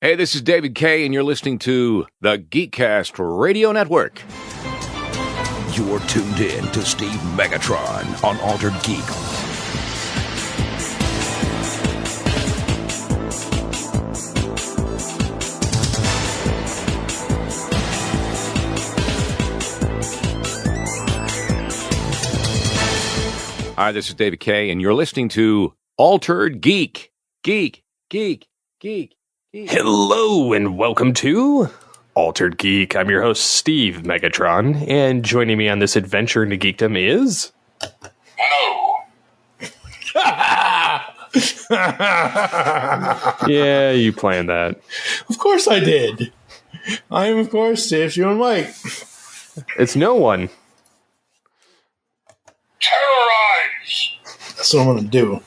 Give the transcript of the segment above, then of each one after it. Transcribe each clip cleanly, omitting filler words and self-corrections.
Hey, this is David K., and you're listening to the Geekcast Radio Network. You're tuned in to Steve Megatron on Altered Geek. Hi, this is David K., and you're listening to Altered Geek. Geek. Hello and welcome to Altered Geek. I'm your host, Steve Megatron, and joining me on this adventure into geekdom is... Yeah, you planned that. Of course I did. I am, of course, TFG1Mike. It's no one. Terrorize! That's what I'm going to do.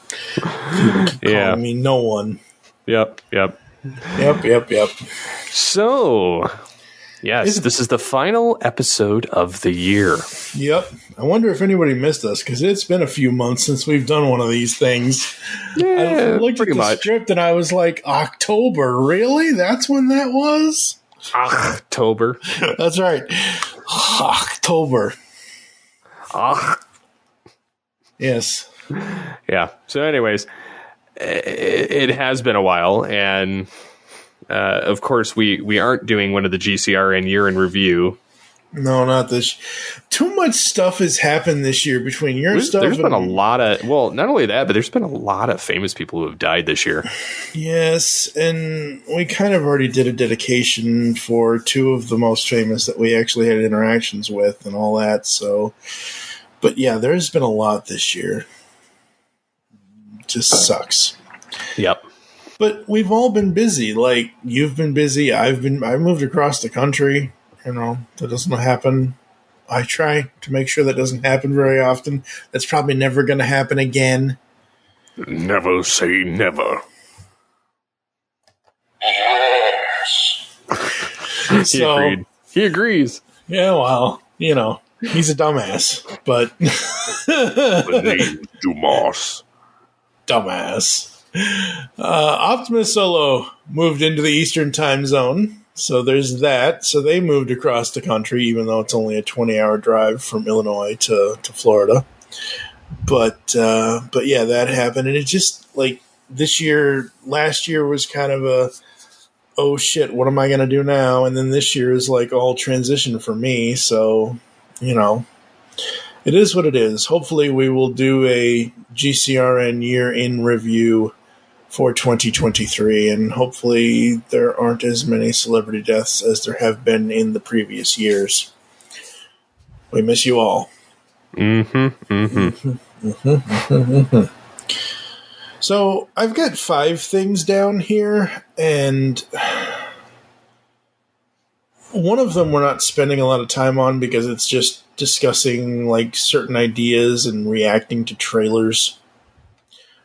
Yeah. I mean, no one. Yep. Yep. So, yes, this is the final episode of the year. Yep. I wonder if anybody missed us, because it's been a few months since we've done one of these things. Yeah, I looked at the script and I was like, October? Really? That's when that was? October. That's right. October. Yes. Yeah. So anyways, it has been a while, and of course we aren't doing one of the GCRN year in review. No, not this. Too much stuff has happened this year between your stuff. There's been a lot of, well, not only that, but there's been a lot of famous people who have died this year. Yes, and we kind of already did a dedication for two of the most famous that we actually had interactions with and all that. So, but yeah, there's been a lot this year. Just sucks. Yep. But we've all been busy. Like, you've been busy. I moved across the country. You know, that doesn't happen. I try to make sure that doesn't happen very often. That's probably never going to happen again. Never say never. Yes. He agrees. Yeah, well, you know, he's a dumbass, but The name Dumas. dumbass. Optimus Solo moved into the Eastern time zone, so there's that. So they moved across the country, even though it's only a 20-hour drive from Illinois to Florida. But yeah, that happened, and it just, like, last year was kind of a, oh shit, what am I going to do now? And then this year is like all transition for me, so, you know, it is what it is. Hopefully we will do a GCRN year in review for 2023, and hopefully there aren't as many celebrity deaths as there have been in the previous years. We miss you all. So I've got 5 things down here, and one of them we're not spending a lot of time on because it's just discussing, like, certain ideas and reacting to trailers.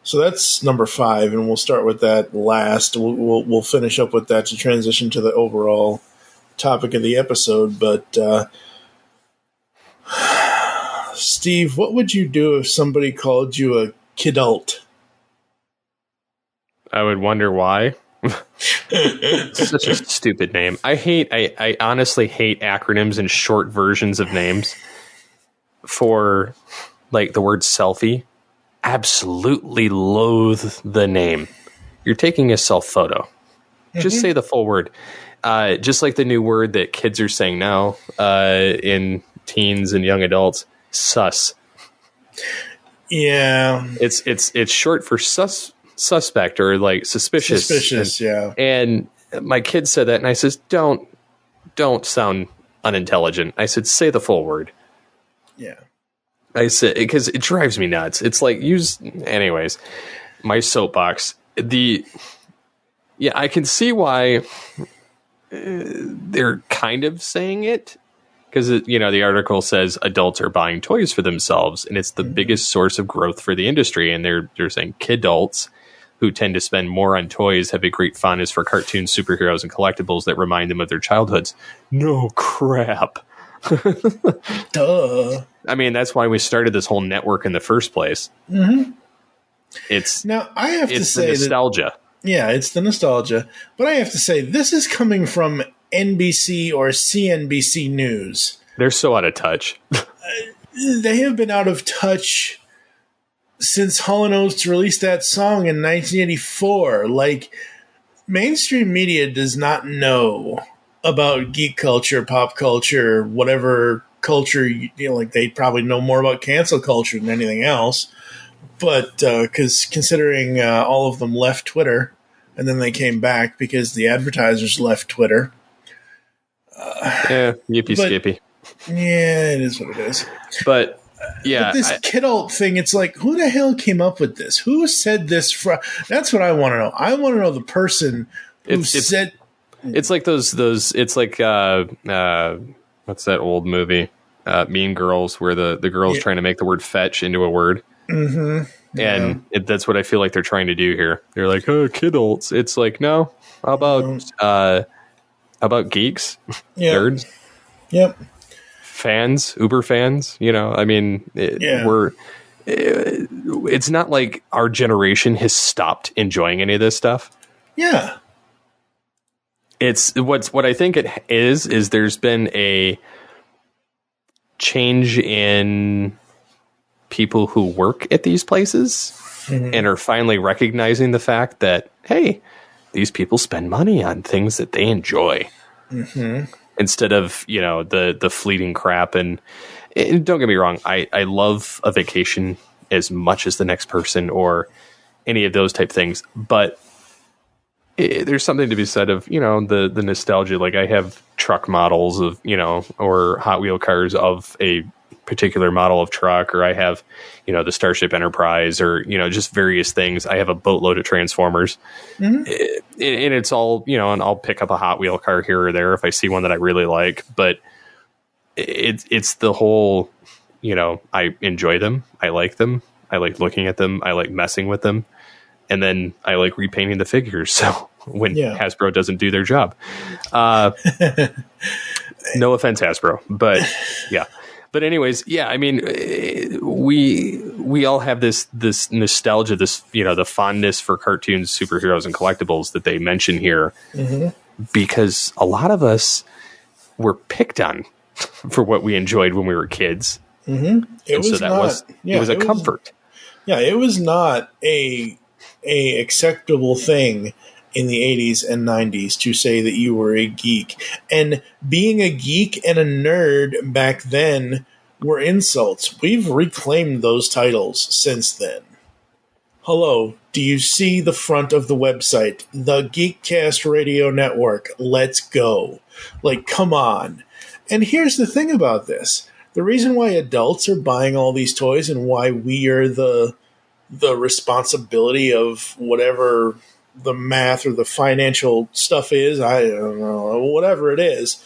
So that's number 5, and we'll start with that last. We'll finish up with that to transition to the overall topic of the episode. But Steve, what would you do if somebody called you a kidult? I would wonder why. It's such a stupid name. I honestly hate acronyms and short versions of names. For, like, the word selfie, absolutely loathe the name. You're taking a self photo. Just say the full word. Just like the new word that kids are saying now in teens and young adults, sus. Yeah, it's short for suspect, or like suspicious. Suspicious, yeah. And my kid said that, and I says, don't sound unintelligent. I said, say the full word. Yeah. I said, because it drives me nuts. It's like, anyways, my soapbox. I can see why they're kind of saying it, because, the article says adults are buying toys for themselves, and it's the biggest source of growth for the industry. And they're saying kidults, who tend to spend more on toys, have a great fondness for cartoons, superheroes, and collectibles that remind them of their childhoods. No crap. Duh. I mean, that's why we started this whole network in the first place. Mm-hmm. It's now I have to say nostalgia. Yeah, it's the nostalgia. But I have to say, this is coming from NBC or CNBC News. They're so out of touch. They have been out of touch since Hall & Oates released that song in 1984. Like, mainstream media does not know about geek culture, pop culture, whatever culture, like they probably know more about cancel culture than anything else. But because considering all of them left Twitter, and then they came back because the advertisers left Twitter. Yippee skippy. Yeah, it is what it is. But yeah, but this kidult thing, it's like, who the hell came up with this? Who said this? That's what I want to know. I want to know the person who said. It's like those. It's like what's that old movie, Mean Girls, where the girl's trying to make the word fetch into a word. Mm-hmm. And that's what I feel like they're trying to do here. They're like, oh, kidults. It's like, no. How about geeks, nerds, yep, fans, Uber fans? I mean, it's not like our generation has stopped enjoying any of this stuff. Yeah, it's what I think it is there's been a change in people who work at these places and are finally recognizing the fact that, hey, these people spend money on things that they enjoy instead of, the fleeting crap. And don't get me wrong, I love a vacation as much as the next person or any of those type things. But there's something to be said of, the nostalgia. Like I have truck models of, or Hot Wheel cars of a particular model of truck, or I have, the Starship Enterprise, or, just various things. I have a boatload of Transformers, and it's all, and I'll pick up a Hot Wheel car here or there if I see one that I really like. But it's the whole, I enjoy them. I like them. I like looking at them. I like messing with them. And then I like repainting the figures. So when Hasbro doesn't do their job, no offense, Hasbro, but yeah. But anyways, yeah, I mean, we all have this nostalgia, this, the fondness for cartoons, superheroes, and collectibles that they mention here, because a lot of us were picked on for what we enjoyed when we were kids. It was a comfort. It was not a acceptable thing in the 80s and 90s to say that you were a geek. And being a geek and a nerd back then were insults. We've reclaimed those titles since then. Hello, do you see the front of the website? The Geekcast Radio Network. Let's go. Like, come on. And here's the thing about this. The reason why adults are buying all these toys and why we are the responsibility of whatever the math or the financial stuff is, I don't know, whatever it is.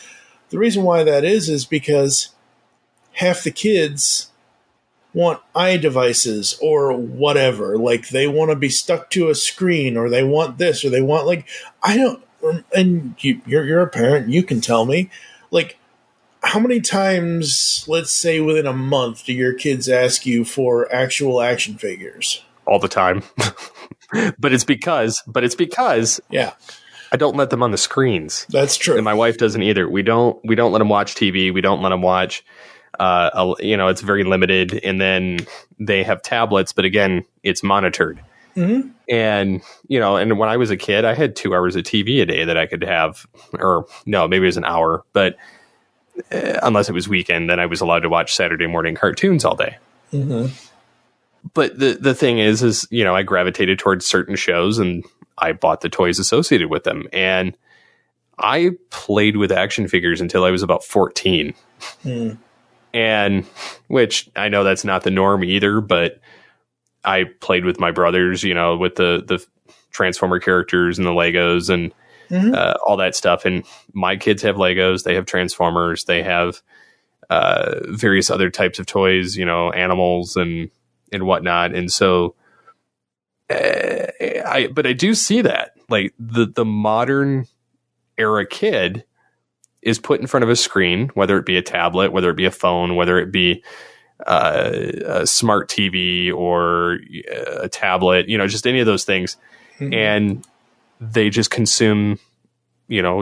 The reason why that is because half the kids want iDevices or whatever. Like, they want to be stuck to a screen, or they want this, or they want, like, I don't, and you're a parent, you can tell me, like, how many times, let's say within a month, do your kids ask you for actual action figures? All the time. But it's because I don't let them on the screens. That's true. And my wife doesn't either. We don't let them watch TV. We don't let them watch, it's very limited. And then they have tablets, but again, it's monitored. And, and when I was a kid, I had 2 hours of TV a day that I could have, or no, maybe it was an hour, but unless it was weekend, then I was allowed to watch Saturday morning cartoons all day. But the thing is, I gravitated towards certain shows and I bought the toys associated with them. And I played with action figures until I was about 14. And which I know that's not the norm either, but I played with my brothers, with the Transformer characters and the Legos and all that stuff. And my kids have Legos, they have Transformers, they have various other types of toys, animals and whatnot. And so I do see that, like, the modern era kid is put in front of a screen, whether it be a tablet, whether it be a phone, whether it be a smart TV or a tablet, just any of those things. And they just consume,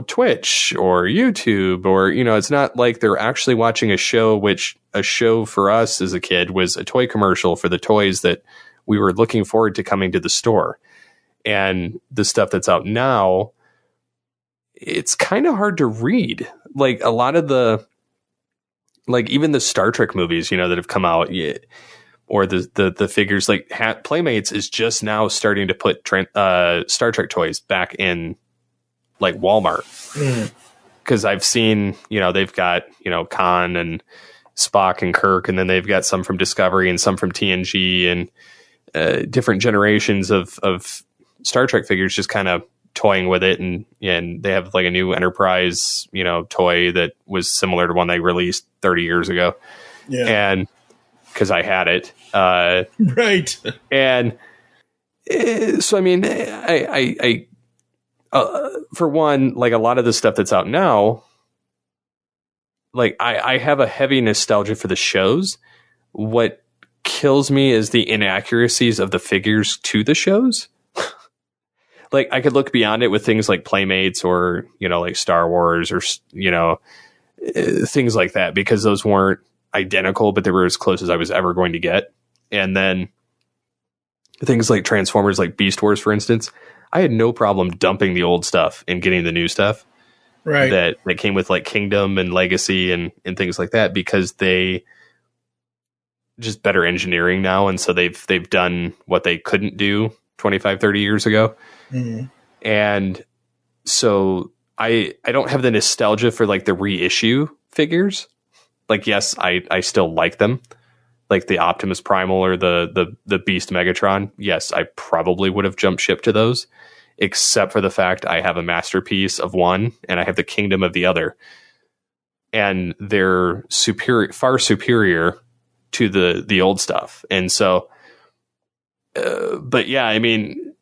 Twitch or YouTube, or, it's not like they're actually watching a show, which a show for us as a kid was a toy commercial for the toys that we were looking forward to coming to the store. And the stuff that's out now, it's kind of hard to read. Like a lot of even the Star Trek movies, that have come out, or the figures like Playmates is just now starting to put Star Trek toys back in like Walmart. Because I've seen, they've got, Khan and Spock and Kirk, and then they've got some from Discovery and some from TNG, and different generations of Star Trek figures just kind of toying with it, and they have like a new Enterprise, toy that was similar to one they released 30 years ago. Yeah. And because I had it. Right. And so, I mean, I for one, like a lot of the stuff that's out now, like I have a heavy nostalgia for the shows. What kills me is the inaccuracies of the figures to the shows. Like I could look beyond it with things like Playmates or, like Star Wars or, things like that, because those weren't identical, but they were as close as I was ever going to get. And then things like Transformers, like Beast Wars, for instance, I had no problem dumping the old stuff and getting the new stuff. Right. That came with like Kingdom and Legacy and things like that, because they just better engineering now. And so they've done what they couldn't do 25, 30 years ago. Mm-hmm. And so I don't have the nostalgia for like the reissue figures. Like, yes, I still like them. Like the Optimus Primal or the Beast Megatron. Yes, I probably would have jumped ship to those, except for the fact I have a masterpiece of one and I have the Kingdom of the other. And they're far superior to the old stuff. And so, but yeah, I mean,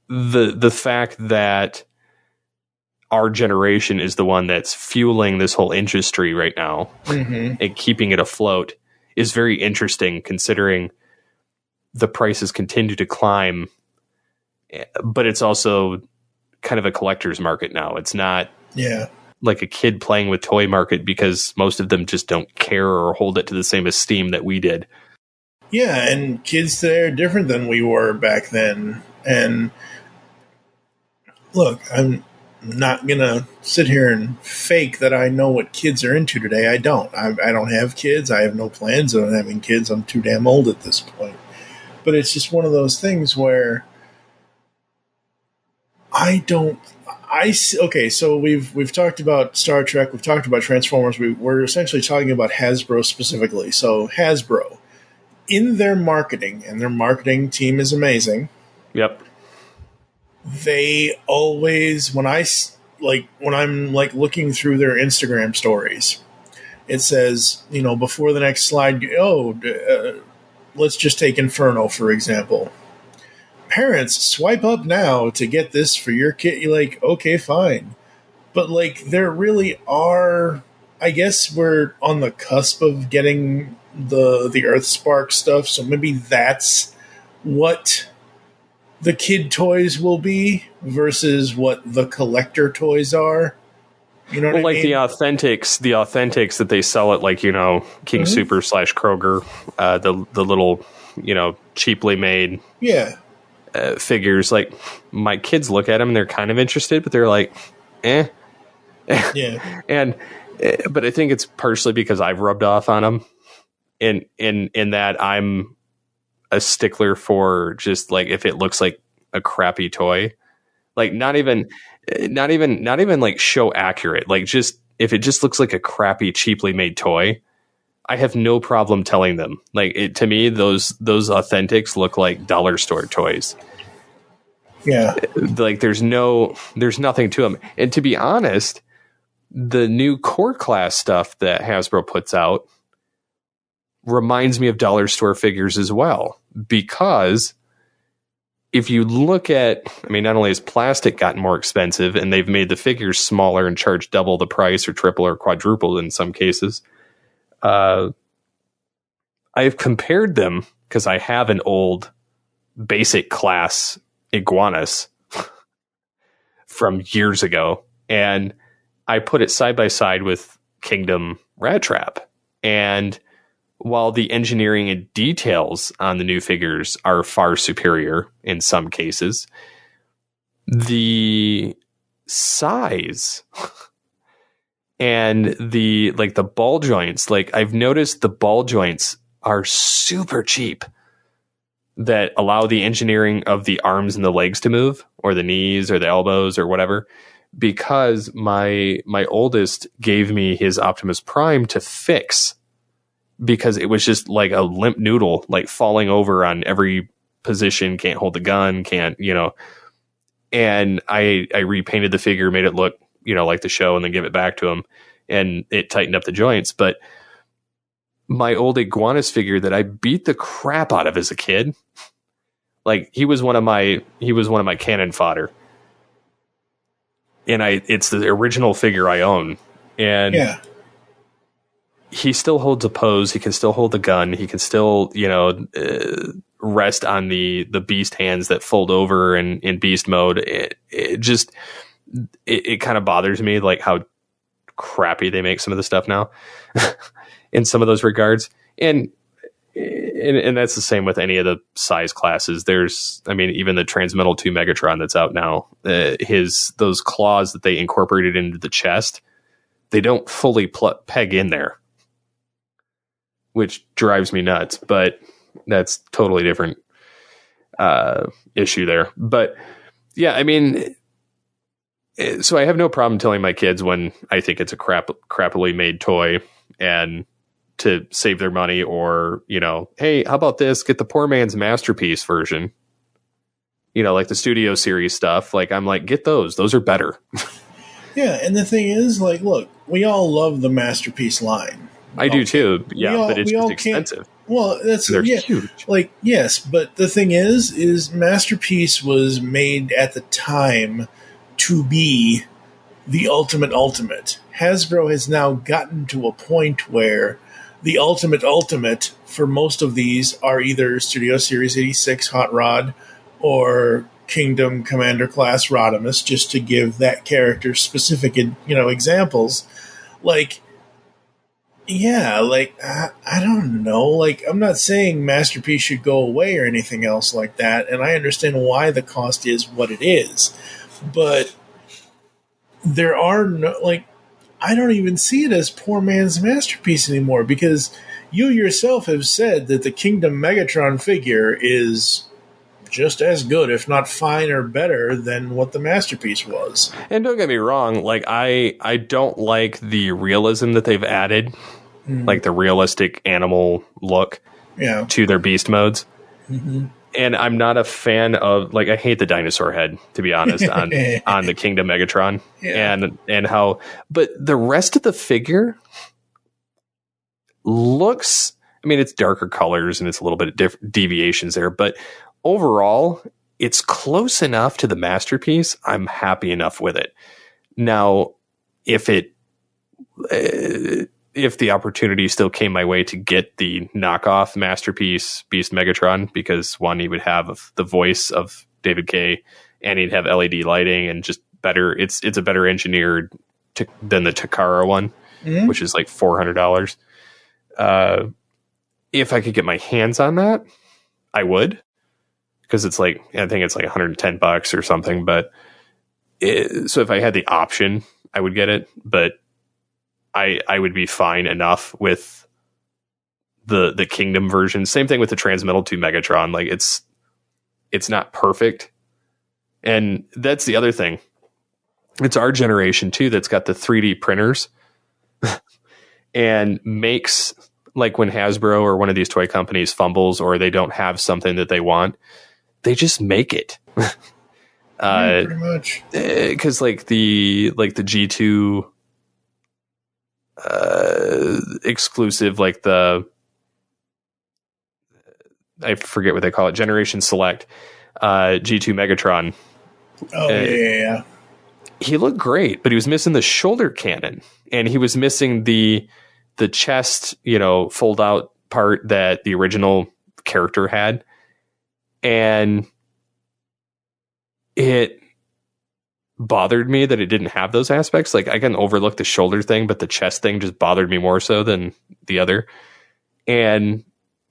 the fact that our generation is the one that's fueling this whole industry right now, Mm-hmm. and keeping it afloat is very interesting, considering the prices continue to climb, but it's also kind of a collector's market now. It's not like a kid playing with toy market, because most of them just don't care or hold it to the same esteem that we did. Yeah, and kids today are different than we were back then. And look, I'm not going to sit here and fake that I know what kids are into today. I don't. I don't have kids. I have no plans on having kids. I'm too damn old at this point. But it's just one of those things where okay, so we've talked about Star Trek, we've talked about Transformers, we're essentially talking about Hasbro specifically. So Hasbro, in their marketing, and their marketing team is amazing. Yep. They always, when I'm looking through their Instagram stories, it says, before the next slide, let's just take Inferno, for example. Parents, swipe up now to get this for your kid. You're like, okay, fine. But there really are, I guess we're on the cusp of getting the Earthspark stuff, so maybe that's what the kid toys will be versus what the collector toys are. You know what I mean? The authentics that they sell at King Mm-hmm. Super / Kroger, the little, cheaply made figures. Like, my kids look at them and they're kind of interested, but they're like, eh. Yeah. And but I think it's partially because I've rubbed off on them, in that I'm a stickler for just if it looks like a crappy toy, not even show accurate, just if it just looks like a crappy, cheaply made toy, I have no problem telling them. To me, those authentics look like dollar store toys. Yeah. There's nothing to them. And to be honest, the new core class stuff that Hasbro puts out reminds me of dollar store figures as well, because if you look at, not only has plastic gotten more expensive and they've made the figures smaller and charged double the price or triple or quadruple in some cases, I've compared them, because I have an old basic class Iguanas from years ago, and I put it side by side with Kingdom Rat Trap. And while the engineering and details on the new figures are far superior in some cases, the size and the ball joints, I've noticed the ball joints are super cheap that allow the engineering of the arms and the legs to move, or the knees or the elbows or whatever, because my oldest gave me his Optimus Prime to fix, because it was just like a limp noodle, like falling over on every position, can't hold the gun, can't, and I repainted the figure, made it look, like the show, and then give it back to him, and it tightened up the joints. But my old Iguanas figure that I beat the crap out of as a kid, he was one of my cannon fodder. And it's the original figure I own. And Yeah. He still holds a pose. He can still hold the gun. He can still, rest on the beast hands that fold over in beast mode. It kind of bothers me, how crappy they make some of the stuff now in some of those regards. And that's the same with any of the size classes. Even the Transmetal 2 Megatron that's out now, those claws that they incorporated into the chest, they don't fully peg in there, which drives me nuts, but that's totally different issue there. But yeah, so I have no problem telling my kids when I think it's a crappily made toy, and to save their money, or, hey, how about this? Get the poor man's masterpiece version, like the Studio Series stuff. I'm like, get those. Those are better. Yeah, and the thing is, look, we all love the Masterpiece line. I do too. Yeah, but it's just expensive. Well, they're huge. Yes, but the thing is Masterpiece was made at the time to be the ultimate. Hasbro has now gotten to a point where the ultimate for most of these are either Studio Series 86 Hot Rod or Kingdom Commander Class Rodimus, just to give that character specific, examples. I don't know. I'm not saying Masterpiece should go away or anything else like that, and I understand why the cost is what it is. But there are no, I don't even see it as poor man's masterpiece anymore, because you yourself have said that the Kingdom Megatron figure is just as good, if not fine or better than what the Masterpiece was. And don't get me wrong, I don't like the realism that they've added, the realistic animal look to their beast modes. Mm-hmm. And I'm not a fan of, I hate the dinosaur head, to be honest, on the Kingdom Megatron. Yeah. And how, but the rest of the figure looks, it's darker colors and it's a little bit of deviations there, but overall, it's close enough to the Masterpiece. I'm happy enough with it. Now, if the opportunity still came my way to get the knockoff Masterpiece Beast Megatron, because one, he would have the voice of David Kaye, and he'd have LED lighting and just better. It's a better engineered than the Takara one, which is $400. If I could get my hands on that, I would, because it's I think it's $110 or something. But so if I had the option, I would get it, but I would be fine enough with the Kingdom version. Same thing with the Transmetal 2 Megatron. It's not perfect. And that's the other thing. It's our generation too that's got the 3D printers and makes, when Hasbro or one of these toy companies fumbles or they don't have something that they want, they just make it. Pretty much. Because the G2 exclusive, I forget what they call it, Generation Select G2 Megatron. Oh, yeah. He looked great, but he was missing the shoulder cannon, and he was missing the chest, fold out part that the original character had. And it bothered me that it didn't have those aspects. Like I can overlook the shoulder thing, but the chest thing just bothered me more so than the other. And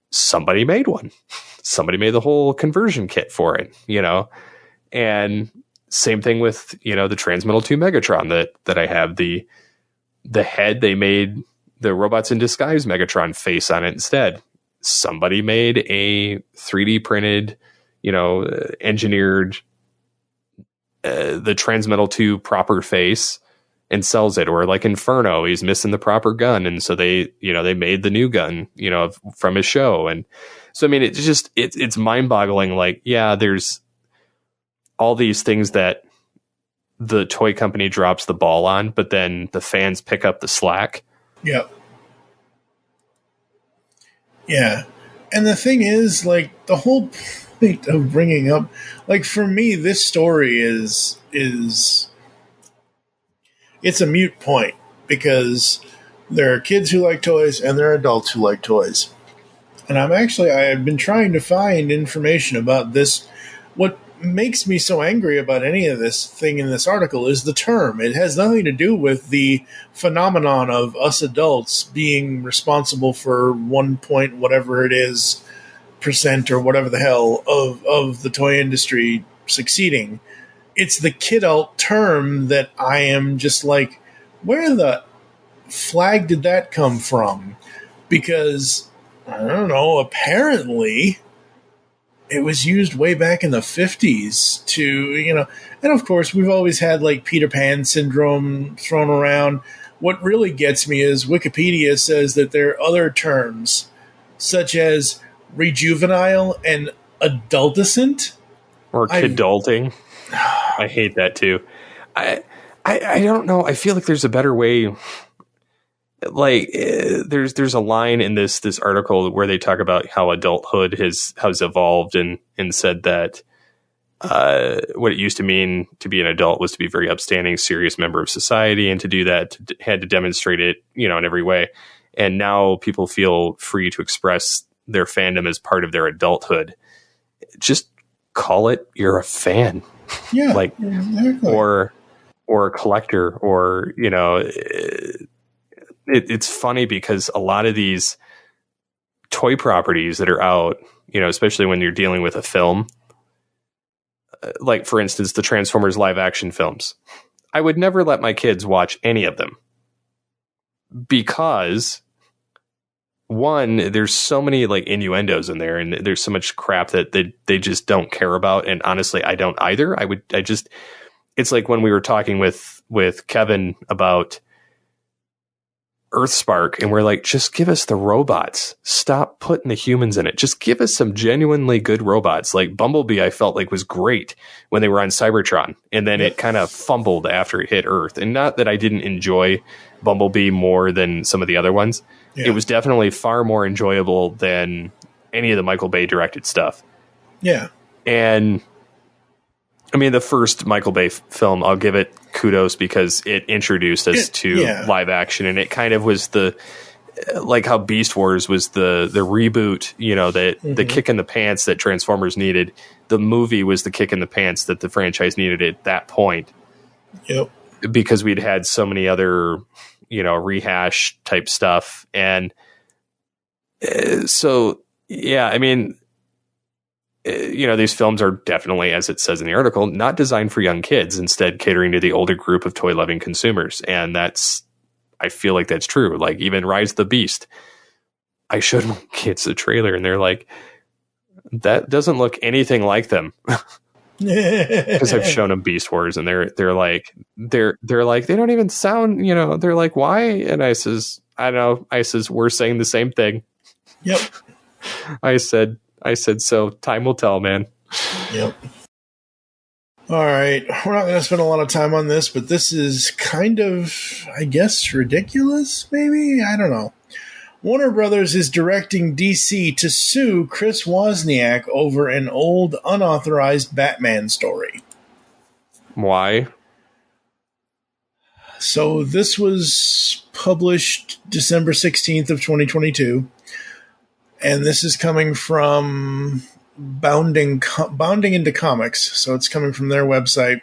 somebody made one. Somebody made the whole conversion kit for it, and same thing with, the Transmetal 2 Megatron that I have. The head, they made the Robots in Disguise Megatron face on it instead. Somebody made a 3D printed, engineered the Transmetal 2 proper face and sells it. Or like Inferno, he's missing the proper gun, and so they made the new gun, from his show. And so I mean, it's mind-boggling. Like, yeah, there's all these things that the toy company drops the ball on, but then the fans pick up the slack. Yep. Yeah. And the thing is, like, the whole point of bringing up, like, for me, this story is it's a moot point, because there are kids who like toys and there are adults who like toys. And I've been trying to find information about this. What makes me so angry about any of this thing in this article is the term. It has nothing to do with the phenomenon of us adults being responsible for 1 point whatever it is percent or whatever the hell of the toy industry succeeding. It's the kidult term that I am just like, where the flag did that come from? Because, I don't know, apparently it was used way back in the 50s to, and of course we've always had like Peter Pan syndrome thrown around. What really gets me is Wikipedia says that there are other terms such as rejuvenile and adultescent. Or kidulting. I hate that too. I don't know. I feel like there's a better way. Like there's a line in this article where they talk about how adulthood has evolved and said that what it used to mean to be an adult was to be a very upstanding, serious member of society, and to do that had to demonstrate it, in every way. And now people feel free to express their fandom as part of their adulthood. Just call it you're a fan. Yeah, like exactly. or a collector, or it's funny because a lot of these toy properties that are out, especially when you're dealing with a film, like for instance the Transformers live action films, I would never let my kids watch any of them, because one, there's so many like innuendos in there, and there's so much crap that they just don't care about. And honestly, I don't either. It's like when we were talking with Kevin about Earthspark, and we're like, just give us the robots. Stop putting the humans in it. Just give us some genuinely good robots. Like Bumblebee, I felt like was great when they were on Cybertron, and then it kind of fumbled after it hit Earth. And not that I didn't enjoy Bumblebee more than some of the other ones. Yeah. It was definitely far more enjoyable than any of the Michael Bay directed stuff. Yeah. And I mean, the first Michael Bay film, I'll give it kudos because it introduced us to live action, and it kind of was like how Beast Wars was the reboot, the kick in the pants that Transformers needed. The movie was the kick in the pants that the franchise needed at that point. Yep. Because we'd had so many other, rehash type stuff. And so, yeah, I mean, these films are definitely, as it says in the article, not designed for young kids, instead catering to the older group of toy-loving consumers. And I feel like that's true. Like even Rise of the Beast, I showed my kids the trailer and they're like, that doesn't look anything like them. Because I've shown them Beast Wars, and they're like, they don't even sound, they're like, why? And I says, I don't know. I says, we're saying the same thing. Yep. I said, so time will tell, man. Yep. All right. We're not going to spend a lot of time on this, but this is kind of, I guess, ridiculous, maybe? I don't know. Warner Brothers is directing DC to sue Chris Wozniak over an old, unauthorized Batman story. Why? So this was published December 16th of 2022. And this is coming from Bounding into Comics. So it's coming from their website.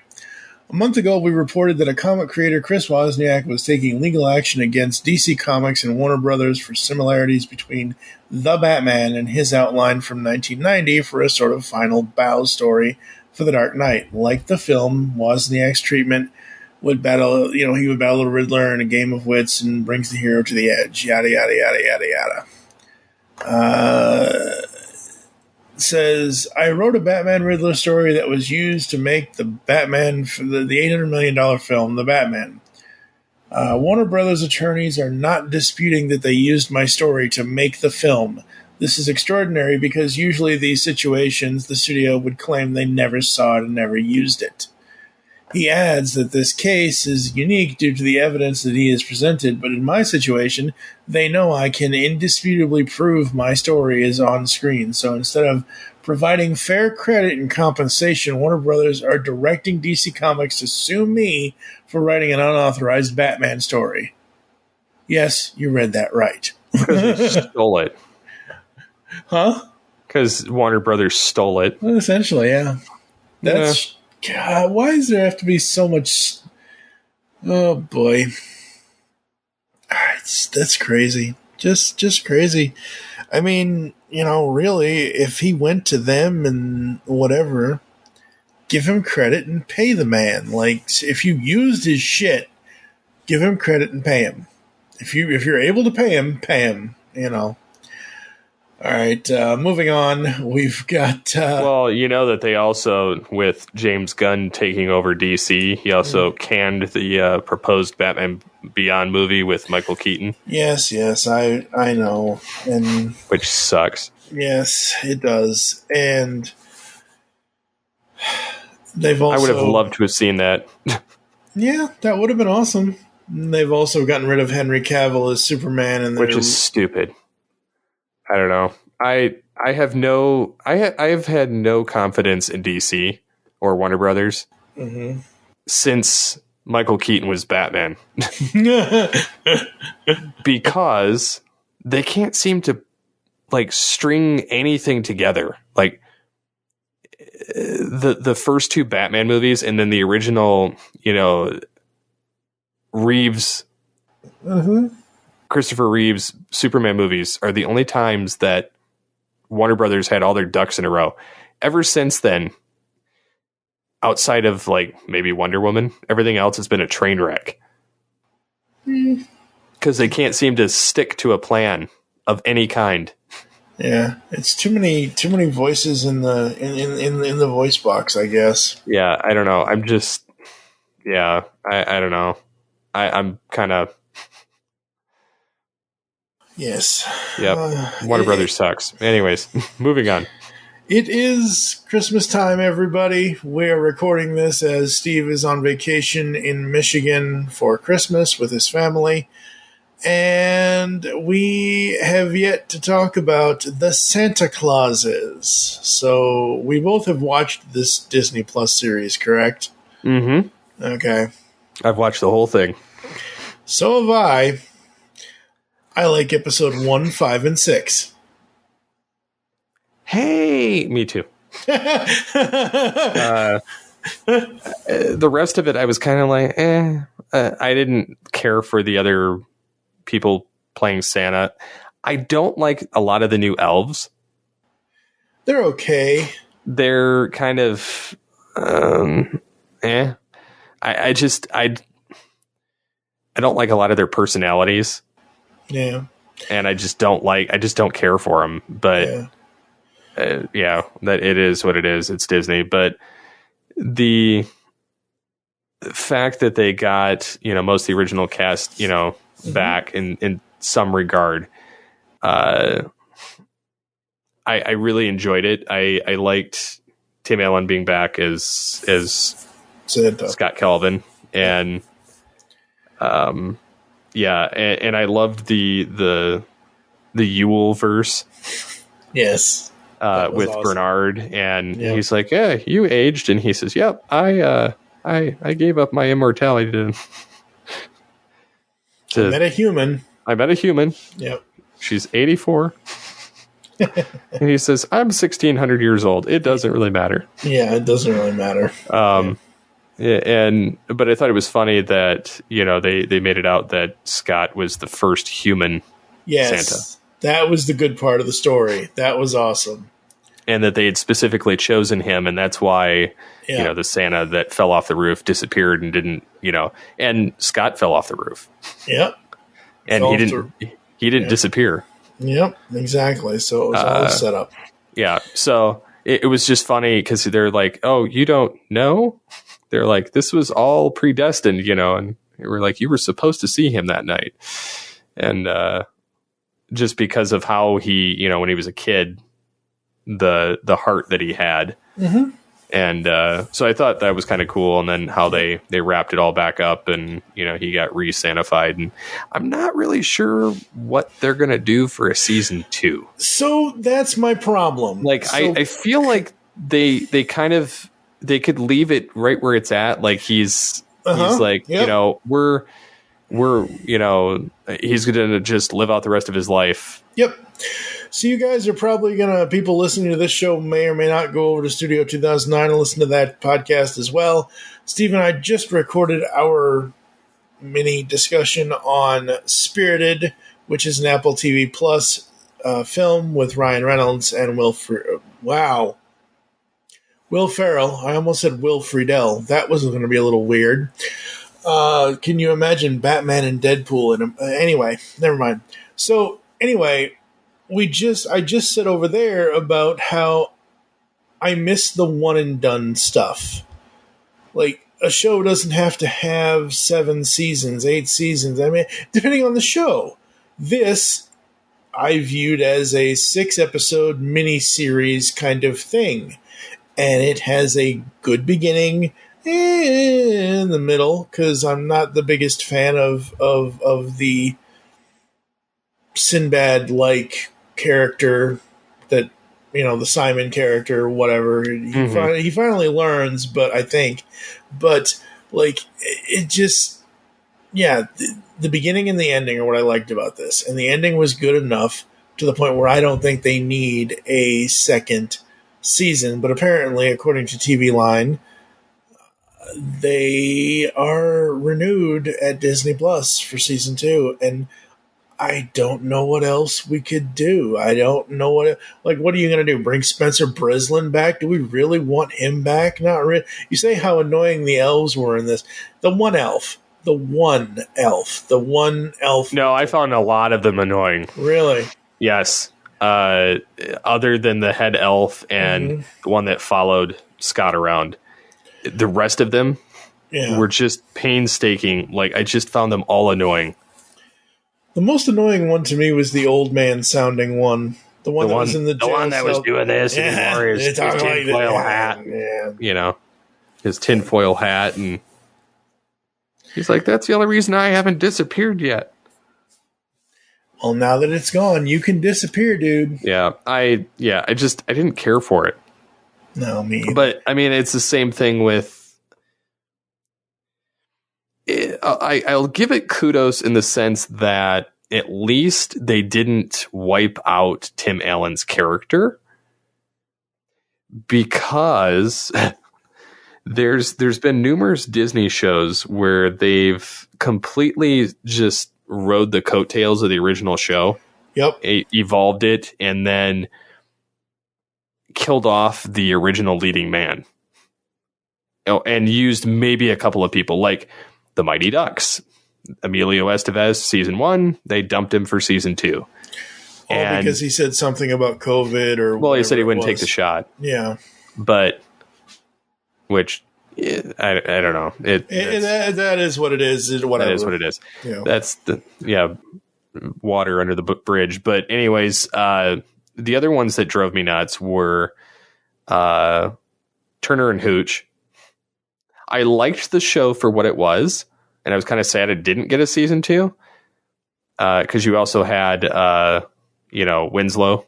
A month ago, we reported that a comic creator, Chris Wozniak, was taking legal action against DC Comics and Warner Brothers for similarities between The Batman and his outline from 1990 for a sort of final bow story for The Dark Knight. Like the film, Wozniak's treatment would battle, he would battle the Riddler in a game of wits and brings the hero to the edge, yada, yada, yada, yada, yada. Says, I wrote a Batman Riddler story that was used to make the Batman, the $800 million film, The Batman. Warner Brothers attorneys are not disputing that they used my story to make the film. This is extraordinary because usually these situations, the studio would claim they never saw it and never used it. He adds that this case is unique due to the evidence that he has presented, but in my situation, they know I can indisputably prove my story is on screen. So instead of providing fair credit and compensation, Warner Brothers are directing DC Comics to sue me for writing an unauthorized Batman story. Yes, you read that right. Because they stole it. Huh? Because Warner Brothers stole it. Well, essentially, yeah. That's... God, why does there have to be so much... Oh, boy. That's crazy. Just crazy. I mean, really, if he went to them and whatever, give him credit and pay the man. Like, if you used his shit, give him credit and pay him. If you're able to pay him, All right, moving on. We've got... well, that they also, with James Gunn taking over DC, he also canned the proposed Batman Beyond movie with Michael Keaton. Yes, I know. And which sucks. Yes, it does. And they've also... I would have loved to have seen that. Yeah, that would have been awesome. And they've also gotten rid of Henry Cavill as Superman. And which is stupid. I don't know. I have had no confidence in DC or Warner Brothers since Michael Keaton was Batman. Because they can't seem to string anything together. Like the first two Batman movies and then the original, Reeves Christopher Reeves Superman movies are the only times that Warner Brothers had all their ducks in a row. Ever since then, outside of maybe Wonder Woman, everything else has been a train wreck. Because they can't seem to stick to a plan of any kind. Yeah, it's too many voices in the voice box, I guess. Yeah, I don't know. I'm just, I don't know. I'm kind of. Yes. Yep. Warner Brothers sucks. Anyways, moving on. It is Christmas time, everybody. We're recording this as Steve is on vacation in Michigan for Christmas with his family. And we have yet to talk about the Santa Clauses. So we both have watched this Disney Plus series, correct? Mm-hmm. Okay. I've watched the whole thing. So have I. I like episode 1, 5, and 6. Hey, me too. The rest of it, I was kind of like, I didn't care for the other people playing Santa. I don't like a lot of the new elves. They're okay. They're kind of, I don't like a lot of their personalities. Yeah. And I just don't care for them. But that it is what it is. It's Disney. But the fact that they got, most of the original cast, back in some regard, I really enjoyed it. I liked Tim Allen being back as Santa. Scott Calvin. And, and I loved the Yule verse. Yes. With awesome. Bernard, and he's like, "Yeah, you aged," and he says, "Yep, I gave up my immortality to I met a human. I met a human. Yep. She's 84." And he says, "I'm 1,600 years old. It doesn't really matter." Yeah, it doesn't really matter. But I thought it was funny that, they made it out that Scott was the first human Santa. That was the good part of the story. That was awesome. And that they had specifically chosen him, and that's why, the Santa that fell off the roof disappeared and didn't, and Scott fell off the roof. Yep. And he didn't disappear. Yep, exactly. So it was all set up. Yeah. So it was just funny because they're like, oh, you don't know? They're like, this was all predestined, and we're like, you were supposed to see him that night. And just because of how he, when he was a kid, the heart that he had. Mm-hmm. And so I thought that was kind of cool. And then how they wrapped it all back up and, he got re-Santified. And I'm not really sure what they're going to do for a season 2. So that's my problem. I feel like they could leave it right where it's at. Like he's like, yep. We're he's going to just live out the rest of his life. Yep. So you guys are probably people listening to this show may or may not go over to Studio 2009 and listen to that podcast as well. Steve and I just recorded our mini discussion on Spirited, which is an Apple TV Plus film with Ryan Reynolds and Will Ferrell. I almost said Will Friedle. That was going to be a little weird. Can you imagine Batman and Deadpool? Anyway, never mind. So anyway, I just said over there about how I miss the one and done stuff. Like a show doesn't have to have 7 seasons, 8 seasons. I mean, depending on the show. This I viewed as a 6-episode miniseries kind of thing. And it has a good beginning in the middle, because I'm not the biggest fan of the Sinbad-like character that, the Simon character or whatever. He finally learns, but it just, the beginning and the ending are what I liked about this. And the ending was good enough to the point where I don't think they need a second season, but apparently, according to TV Line, they are renewed at Disney Plus for season 2, and I don't know what else we could do. I don't know what are you going to do? Bring Spencer Breslin back? Do we really want him back? Not really. You say how annoying the elves were in this. The one elf. No, I found a lot of them annoying. Really? Yes. Other than the head elf and the one that followed Scott around, the rest of them were just painstaking. Like, I just found them all annoying. The most annoying one to me was the old man sounding one. The one that was in the jail. The one that was doing this and wore his tinfoil hat. Yeah. His tinfoil hat. And he's like, that's the only reason I haven't disappeared yet. Well, now that it's gone, you can disappear, dude. Yeah, I didn't care for it. No, me either. But, I mean, it's the same thing with... I'll give it kudos in the sense that at least they didn't wipe out Tim Allen's character, because there's been numerous Disney shows where they've completely just rode the coattails of the original show. Yep. Evolved it and then killed off the original leading man. And used maybe a couple of people, like the Mighty Ducks. Emilio Estevez, season 1, they dumped him for season 2. And because he said something about COVID or... Well, he said he wouldn't take the shot. Yeah. But, which, I don't know. That is what it is. Whatever. That is what it is. Yeah. That's water under the bridge. But anyways, the other ones that drove me nuts were Turner and Hooch. I liked the show for what it was, and I was kind of sad it didn't get a season 2, because you also had, Winslow,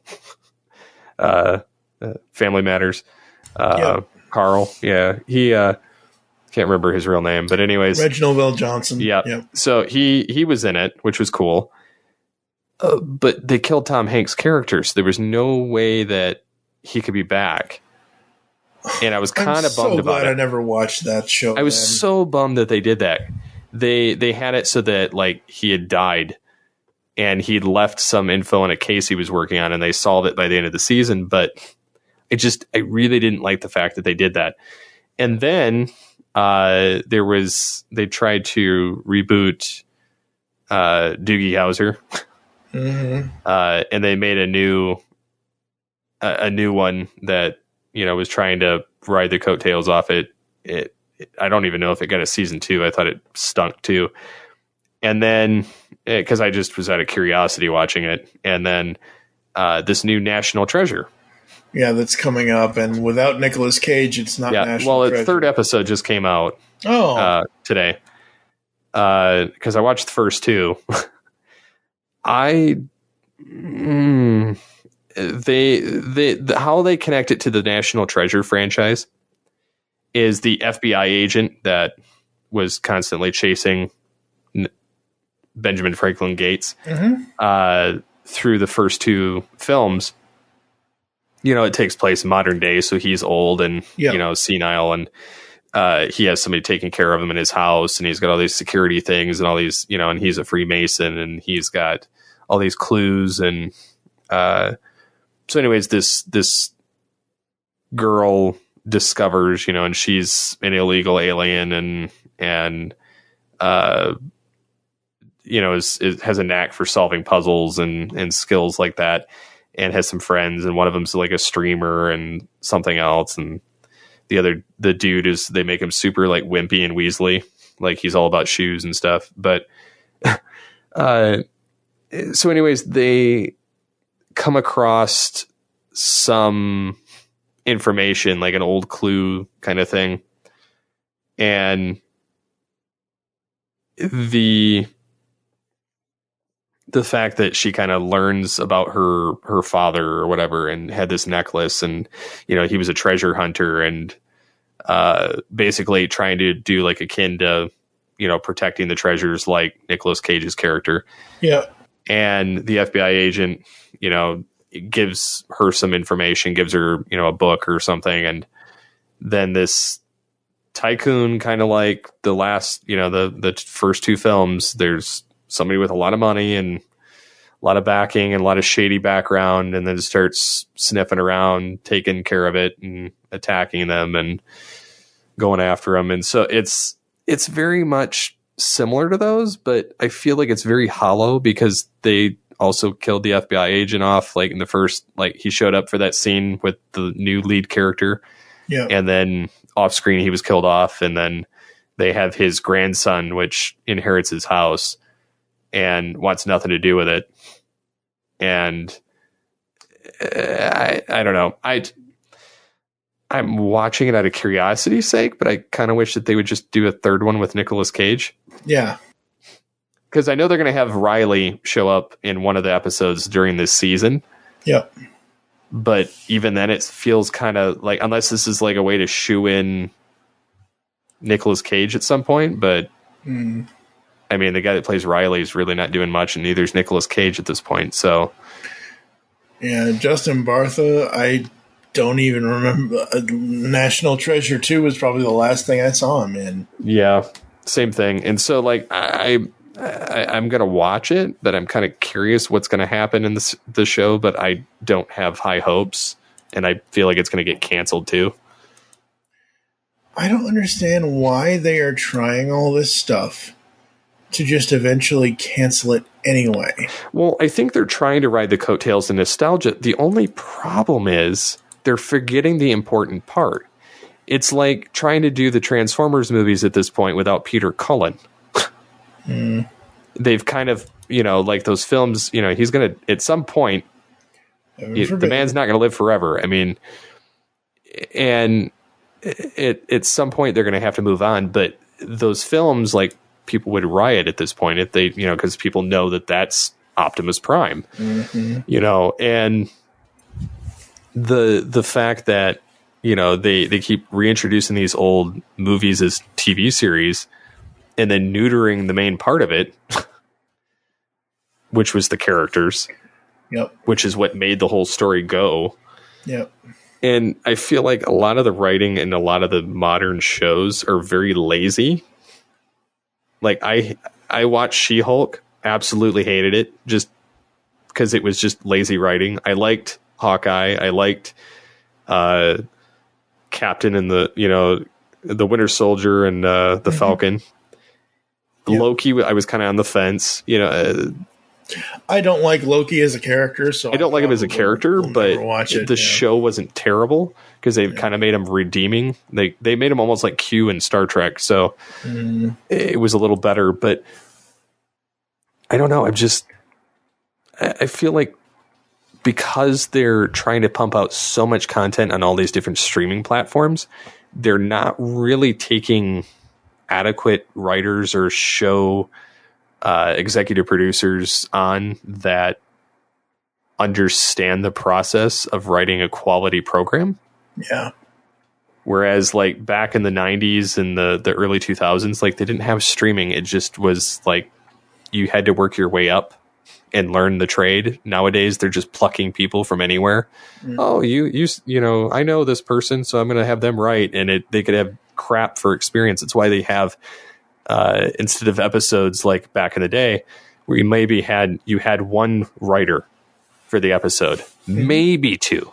Family Matters, Carl. Yeah, he can't remember his real name, but anyways, Reginald Vell Johnson. Yeah, yep. So he was in it, which was cool. But they killed Tom Hanks' character, so there was no way that he could be back. and I was kind I'm of bummed so about glad it. I never watched that show. I was so bummed that they did that. They had it so that like he had died, and he'd left some info in a case he was working on, and they solved it by the end of the season. But I really didn't like the fact that they did that. And then they tried to reboot Doogie Howser, and they made a new one that was trying to ride the coattails off it. I don't even know if it got a season 2. I thought it stunk too. And then because I just was out of curiosity watching it, and then this new National Treasure. Yeah, that's coming up, and without Nicolas Cage, it's not National Treasure. Its third episode just came out today. Because I watched the first 2. How they connect it to the National Treasure franchise is the FBI agent that was constantly chasing Benjamin Franklin Gates through the first 2 films. It takes place in modern day, so he's old and senile, and he has somebody taking care of him in his house, and he's got all these security things and all these, and he's a Freemason, and he's got all these clues, and so anyways, this girl discovers, and she's an illegal alien, and has a knack for solving puzzles and skills like that, and has some friends, and one of them's like a streamer and something else, and the dude they make him super like wimpy and Weasley, like he's all about shoes and stuff. But so anyways, they come across some information, like an old clue kind of thing, and the fact that she kind of learns about her father or whatever, and had this necklace, and he was a treasure hunter, and basically trying to do like akin to protecting the treasures like Nicolas Cage's character. Yeah. And the FBI agent gives her some information, gives her a book or something, and then this tycoon, kind of like the last the first 2 films, there's somebody with a lot of money and a lot of backing and a lot of shady background, and then starts sniffing around, taking care of it and attacking them and going after them. And so it's very much similar to those, but I feel like it's very hollow because they also killed the FBI agent off, like in the first, like he showed up for that scene with the new lead character. Yeah. And then off screen he was killed off, and then they have his grandson, which inherits his house and wants nothing to do with it. And I don't know. I'm watching it out of curiosity's sake, but I kind of wish that they would just do a third one with Nicolas Cage. Yeah. Because I know they're going to have Riley show up in one of the episodes during this season. Yep. But even then, it feels kind of like, unless this is like a way to shoe in Nicolas Cage at some point. But I mean, the guy that plays Riley is really not doing much, and neither is Nicolas Cage at this point. So yeah, Justin Bartha, I don't even remember. National Treasure 2 was probably the last thing I saw him in. Yeah, same thing. And so like I'm going to watch it, but I'm kind of curious what's going to happen in the show, but I don't have high hopes, and I feel like it's going to get canceled too. I don't understand why they are trying all this stuff to just eventually cancel it anyway. Well, I think they're trying to ride the coattails of nostalgia. The only problem is they're forgetting the important part. It's like trying to do the Transformers movies at this point without Peter Cullen. They've kind of, like those films, he's going to, at some point, the man's not going to live forever. I mean, and at some point they're going to have to move on. But those films, like, people would riot at this point if they, because people know that that's Optimus Prime, and the fact that, they keep reintroducing these old movies as TV series and then neutering the main part of it, which was the characters, Yep. which is what made the whole story go. Yep. And I feel like a lot of the writing in a lot of the modern shows are very lazy. Like I watched She-Hulk, absolutely hated it, just because it was just lazy writing. I liked Hawkeye. I liked Captain and the Winter Soldier and the Falcon. Loki, I was kind of on the fence. I don't like Loki as a character, so I don't like him as a character, but the show show wasn't terrible because they kind of made him redeeming. They made him almost like Q in Star Trek, so it was a little better. But I don't know. I feel like because they're trying to pump out so much content on all these different streaming platforms, they're not really taking adequate writers or show executive producers on that understand the process of writing a quality program. Yeah. Whereas like back in the 90s and the early 2000s, like they didn't have streaming. It just was like you had to work your way up and learn the trade. Nowadays, they're just plucking people from anywhere. Oh, you know, I know this person, so I'm going to have them write, and they could have crap for experience. It's why they have instead of episodes like back in the day, where you had one writer for the episode, maybe two.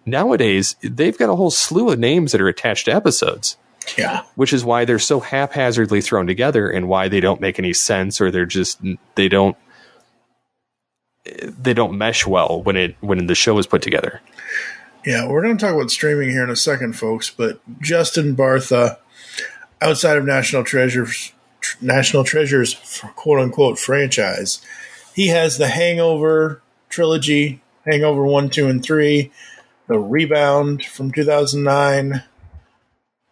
Nowadays, they've got a whole slew of names that are attached to episodes. Yeah. Which is why they're so haphazardly thrown together and why they don't make any sense, or they don't mesh well when the show is put together. Yeah, we're going to talk about streaming here in a second, folks, but Justin Bartha, outside of National Treasure's quote unquote franchise, he has the Hangover trilogy, Hangover 1, 2, and 3, The Rebound from 2009.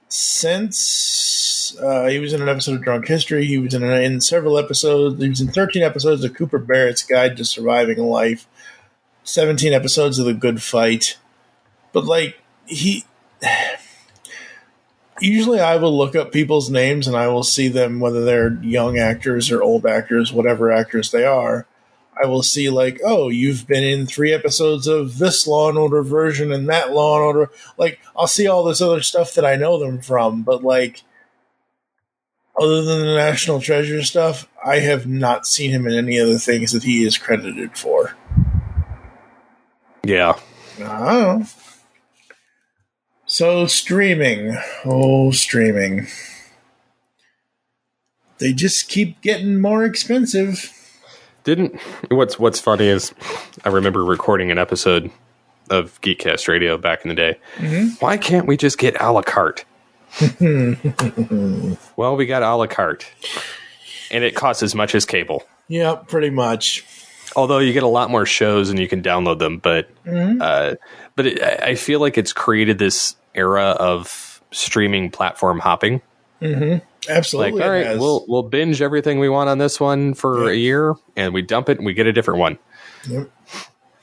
Since he was in an episode of Drunk History, he was in several episodes. He was in 13 episodes of Cooper Barrett's Guide to Surviving Life, 17 episodes of The Good Fight. But usually I will look up people's names and I will see them, whether they're young actors or old actors, whatever actors they are. I will see like, oh, you've been in 3 episodes of this Law and Order version and that Law and Order. Like, I'll see all this other stuff that I know them from, but like, other than the National Treasure stuff, I have not seen him in any other things that he is credited for. Yeah. I don't know. So streaming. Oh, streaming. They just keep getting more expensive. What's funny is I remember recording an episode of Geekcast Radio back in the day. Why can't we just get a la carte? Well, we got a la carte, and it costs as much as cable. Yeah, pretty much. Although you get a lot more shows and you can download them, but I feel like it's created this era of streaming platform hopping. Absolutely. Like, all right, we'll binge everything we want on this one for a year, and we dump it and we get a different one. Yep.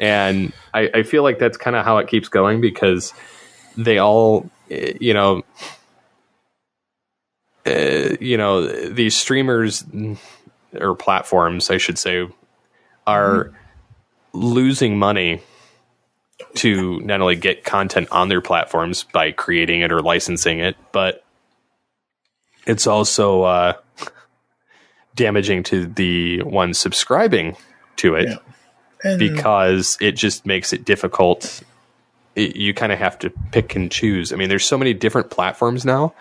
And I feel like that's kind of how it keeps going, because they all, these streamers or platforms, I should say, are losing money to not only get content on their platforms by creating it or licensing it, but it's also damaging to the one subscribing to it. Yeah. Because it just makes it difficult. You kind of have to pick and choose. I mean, there's so many different platforms now.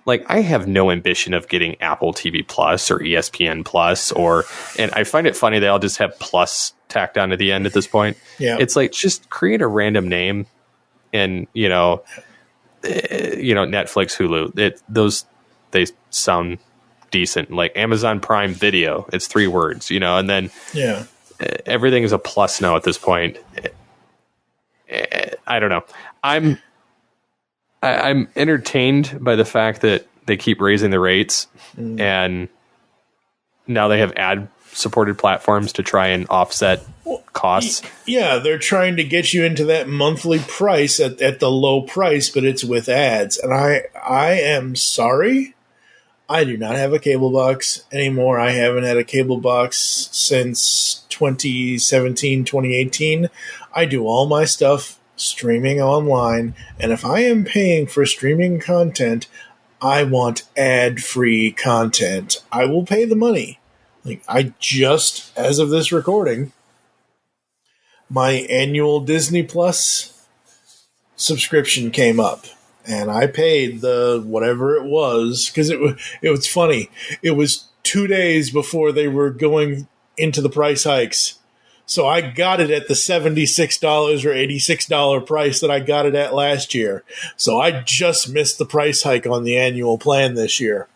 Like, I have no ambition of getting Apple TV Plus or ESPN Plus, and I find it funny they all just have Plus tacked on to the end at this point. Yeah. It's like, just create a random name, and Netflix, Hulu. They sound decent. Like Amazon Prime Video, it's 3 words, and then everything is a plus now at this point. I don't know. I'm entertained by the fact that they keep raising the rates, and now they have ad-supported platforms to try and offset costs. Yeah, they're trying to get you into that monthly price at the low price, but it's with ads. And I am sorry, I do not have a cable box anymore. I haven't had a cable box since 2017, 2018. I do all my stuff streaming online, and if I am paying for streaming content, I want ad-free content. I will pay the money. Like, I just, as of this recording, my annual Disney Plus subscription came up, and I paid the whatever it was, because it was funny. It was 2 days before they were going into the price hikes. So I got it at the $76 or $86 price that I got it at last year. So I just missed the price hike on the annual plan this year.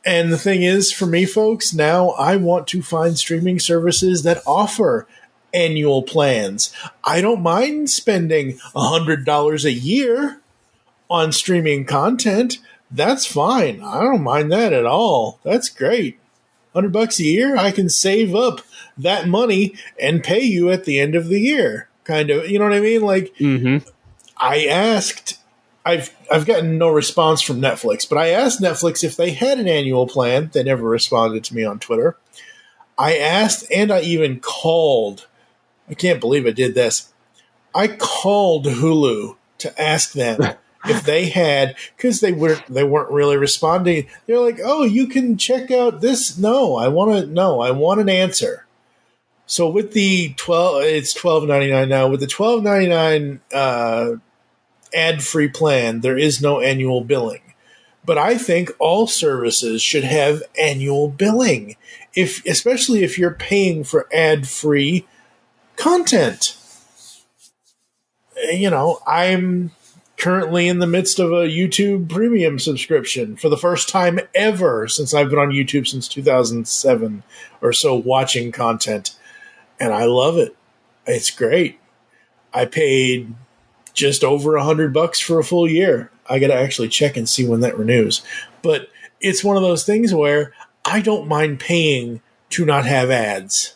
And the thing is, for me, folks, now I want to find streaming services that offer annual plans. I don't mind spending $100 a year on streaming content. That's fine. I don't mind that at all. That's great. $100 a year, I can save up that money and pay you at the end of the year. Kind of, you know what I mean? Like, I asked, I've gotten no response from Netflix, but I asked Netflix if they had an annual plan. They never responded to me on Twitter. I asked, and I even called. I can't believe I did this. I called Hulu to ask them if they had, because they weren't really responding. They're like, "Oh, you can check out this." No, I want an answer. So with the it's $12.99 now. With the $12.99 ad-free plan, there is no annual billing. But I think all services should have annual billing, especially if you're paying for ad-free content. You know, I'm currently in the midst of a YouTube premium subscription for the first time ever since I've been on YouTube since 2007 or so, watching content. And I love it. It's great. I paid just over $100 for a full year. I got to actually check and see when that renews. But it's one of those things where I don't mind paying to not have ads.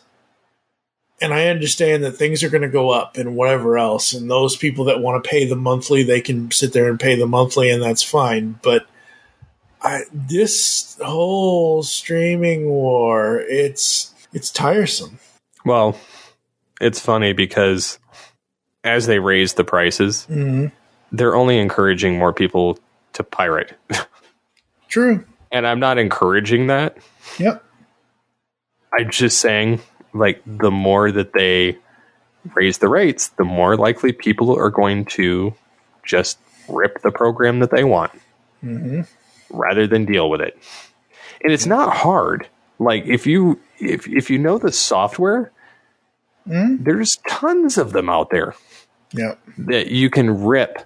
And I understand that things are going to go up and whatever else. And those people that want to pay the monthly, they can sit there and pay the monthly, and that's fine. But this whole streaming war, it's tiresome. Well, it's funny because as they raise the prices, they're only encouraging more people to pirate. True. And I'm not encouraging that. Yep. I'm just saying, like, the more that they raise the rates, the more likely people are going to just rip the program that they want rather than deal with it. And it's not hard. Like, if you know the software, there's tons of them out there that you can rip.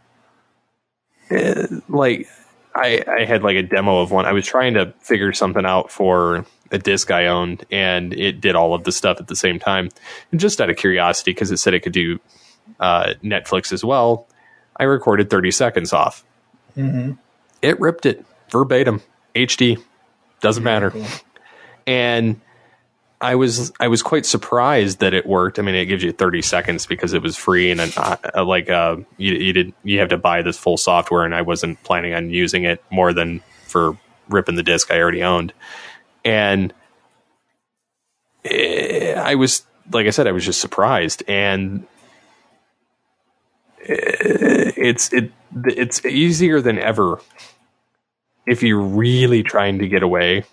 Like, I had like a demo of one. I was trying to figure something out for a disc I owned, and it did all of the stuff at the same time. And just out of curiosity, because it said it could do Netflix as well, I recorded 30 seconds off. It ripped it verbatim, HD, doesn't matter. Cool. And I was quite surprised that it worked. I mean, it gives you 30 seconds because it was free, and you have to buy this full software, and I wasn't planning on using it more than for ripping the disc I already owned. And I was, like I said, I was just surprised, and it's easier than ever if you're really trying to get away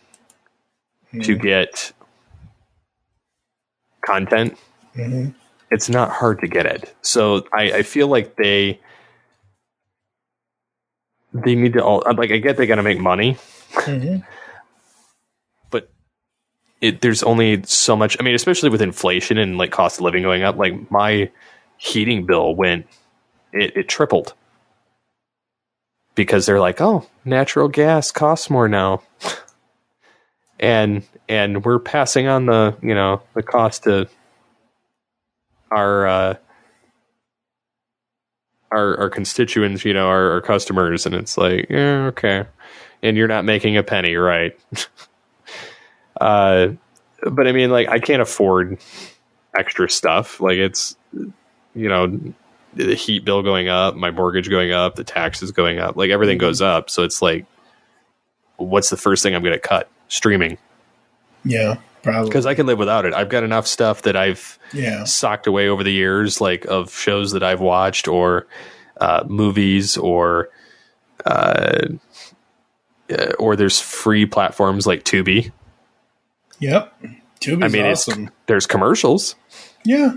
to get content. It's not hard to get it. So I feel like they need to all, like, I get they got to make money, but there's only so much. I mean, especially with inflation and like cost of living going up, like my heating bill it tripled because they're like, oh, natural gas costs more now. And we're passing on the cost to our constituents, our customers, and it's like, yeah, okay. And you're not making a penny, right? But I mean, like, I can't afford extra stuff. Like, it's, the heat bill going up, my mortgage going up, the taxes going up, like everything goes up. So it's like, what's the first thing I'm going to cut? Streaming. Yeah. Probably. Because I can live without it. I've got enough stuff that I've socked away over the years, like of shows that I've watched or movies or there's free platforms like Tubi. Yep. Tubi's awesome. There's commercials. Yeah.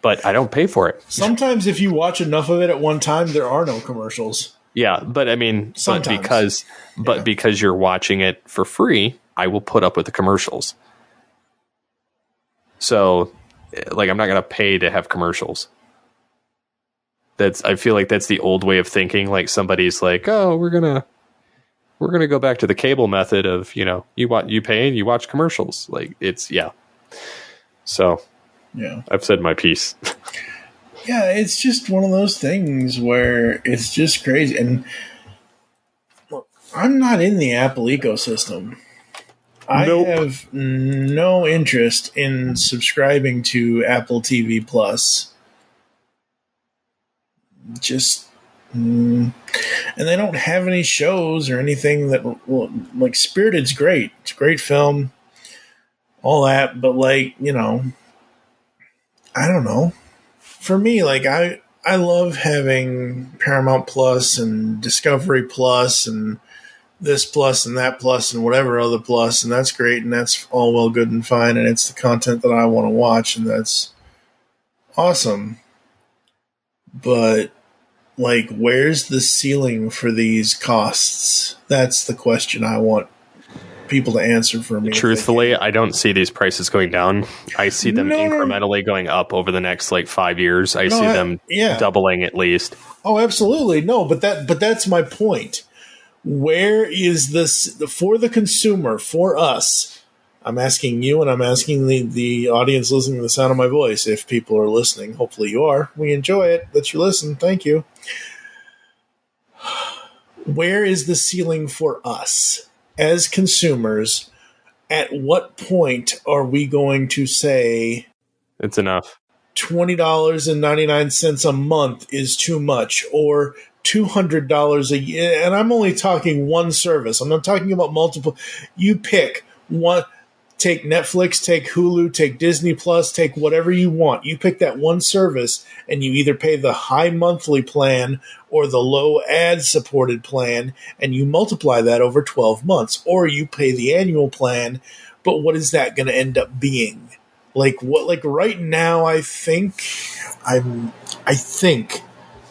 But I don't pay for it. Sometimes if you watch enough of it at one time, there are no commercials. Yeah, but I mean, sometimes. because you're watching it for free, I will put up with the commercials. So, like, I'm not going to pay to have commercials. I feel like that's the old way of thinking. Like somebody's like, oh, we're gonna go back to the cable method of, you pay and you watch commercials. Like So I've said my piece. Yeah, it's just one of those things where it's just crazy. And look, I'm not in the Apple ecosystem. I have no interest in subscribing to Apple TV Plus. And they don't have any shows or anything that, like, Spirited's great. It's a great film, all that, but, like, I don't know. For me, like, I love having Paramount Plus and Discovery Plus and this plus and that plus and whatever other plus, and that's great, and that's all well, good, and fine, and it's the content that I want to watch, and that's awesome. But, like, where's the ceiling for these costs? That's the question I want people to answer for me. Truthfully, I don't see these prices going down. I see them incrementally going up over the next, 5 years. I see them doubling at least. Oh, absolutely. No, but that's my point. Where is this for the consumer, for us? I'm asking you, and I'm asking the audience listening to the sound of my voice. If people are listening, hopefully you are. We enjoy it that you listen. Thank you. Where is the ceiling for us as consumers? At what point are we going to say it's enough? $20.99 a month is too much, or $200 a year, and I'm only talking one service. I'm not talking about multiple. You pick one. Take Netflix, take Hulu, take Disney Plus, take whatever you want. You pick that one service, and you either pay the high monthly plan or the low ad-supported plan, and you multiply that over 12 months, or you pay the annual plan. But what is that going to end up being? Like right now, I don't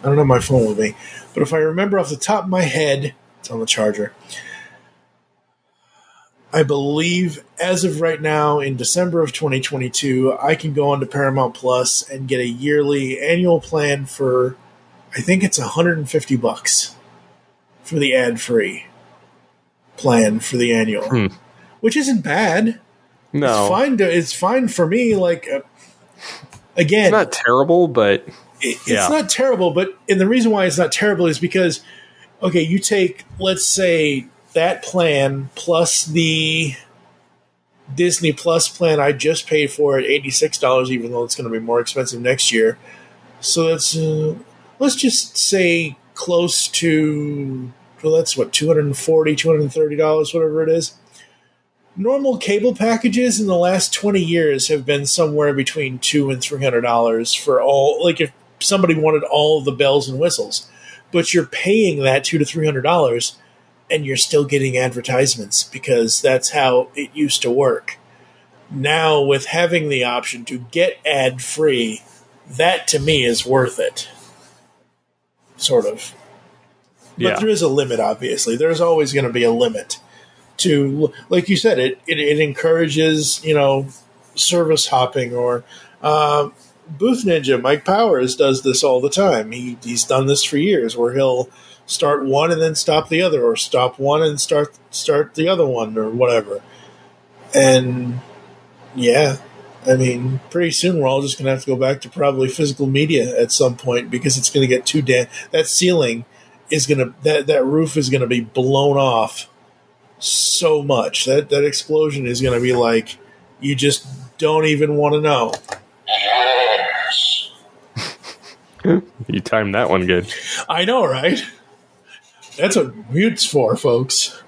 have my phone with me, but if I remember off the top of my head, it's on the charger. I believe as of right now, in December of 2022, I can go onto Paramount Plus and get a yearly annual plan for, I think it's $150 for the ad-free plan for the annual, which isn't bad. No, it's fine for me. Like, again, it's not terrible, but it's not terrible. But and the reason why it's not terrible is because, okay, you take, let's say, that plan plus the Disney Plus plan I just paid for at $86, even though it's going to be more expensive next year. So that's let's just say close to, well, that's what, $240, $230, whatever it is. Normal cable packages in the last 20 years have been somewhere between $200 and $300 for all, like if somebody wanted all of the bells and whistles. But you're paying that $200 to $300, and you're still getting advertisements because that's how it used to work. Now, with having the option to get ad-free, that to me is worth it. Sort of. But there is a limit, obviously. There's always going to be a limit to, like you said, it encourages, service hopping, or Booth Ninja, Mike Powers, does this all the time. He's done this for years, where he'll start one and then stop the other, or stop one and start the other one, or whatever. And pretty soon we're all just going to have to go back to probably physical media at some point, because it's going to get too that ceiling is going to, that roof is going to be blown off so much. That explosion is going to be like, you just don't even want to know. Yes. You timed that one good. I know, right? That's what mute's for, folks.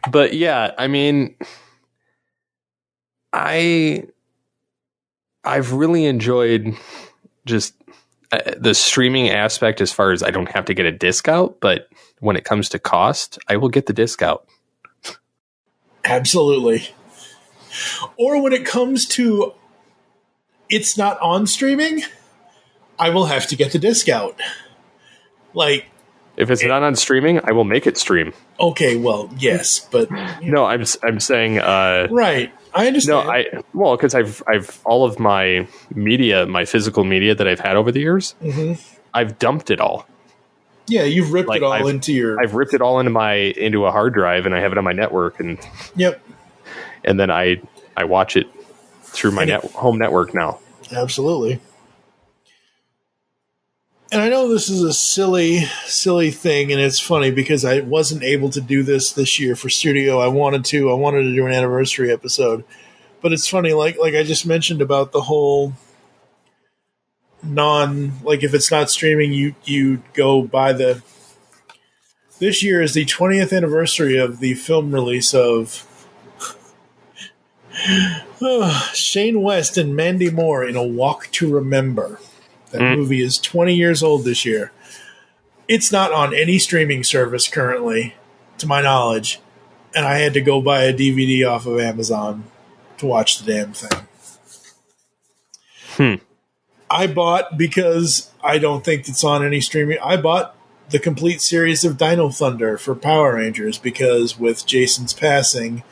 But yeah, I mean, I've really enjoyed just the streaming aspect as far as I don't have to get a disc out, but when it comes to cost, I will get the disc out. Absolutely. Or when it comes to it's not on streaming, I will have to get the disc out. Like, if it's not on streaming, I will make it stream. Okay, well, yes, but no, I'm saying right. I understand. No, because I've all of my media, my physical media that I've had over the years, I've dumped it all. Yeah, you've ripped it all I've ripped it all into a hard drive, and I have it on my network, and and then I watch it through my home network now. Absolutely. And I know this is a silly thing, and it's funny because I wasn't able to do this year for studio. I wanted to do an anniversary episode, but it's funny, like I just mentioned about the whole if it's not streaming, you go buy the. This year is the 20th anniversary of the film release of Shane West and Mandy Moore in A Walk to Remember. That movie is 20 years old this year. It's not on any streaming service currently, to my knowledge, and I had to go buy a DVD off of Amazon to watch the damn thing. I bought, because I don't think it's on any streaming, I bought the complete series of Dino Thunder for Power Rangers because with Jason's passing,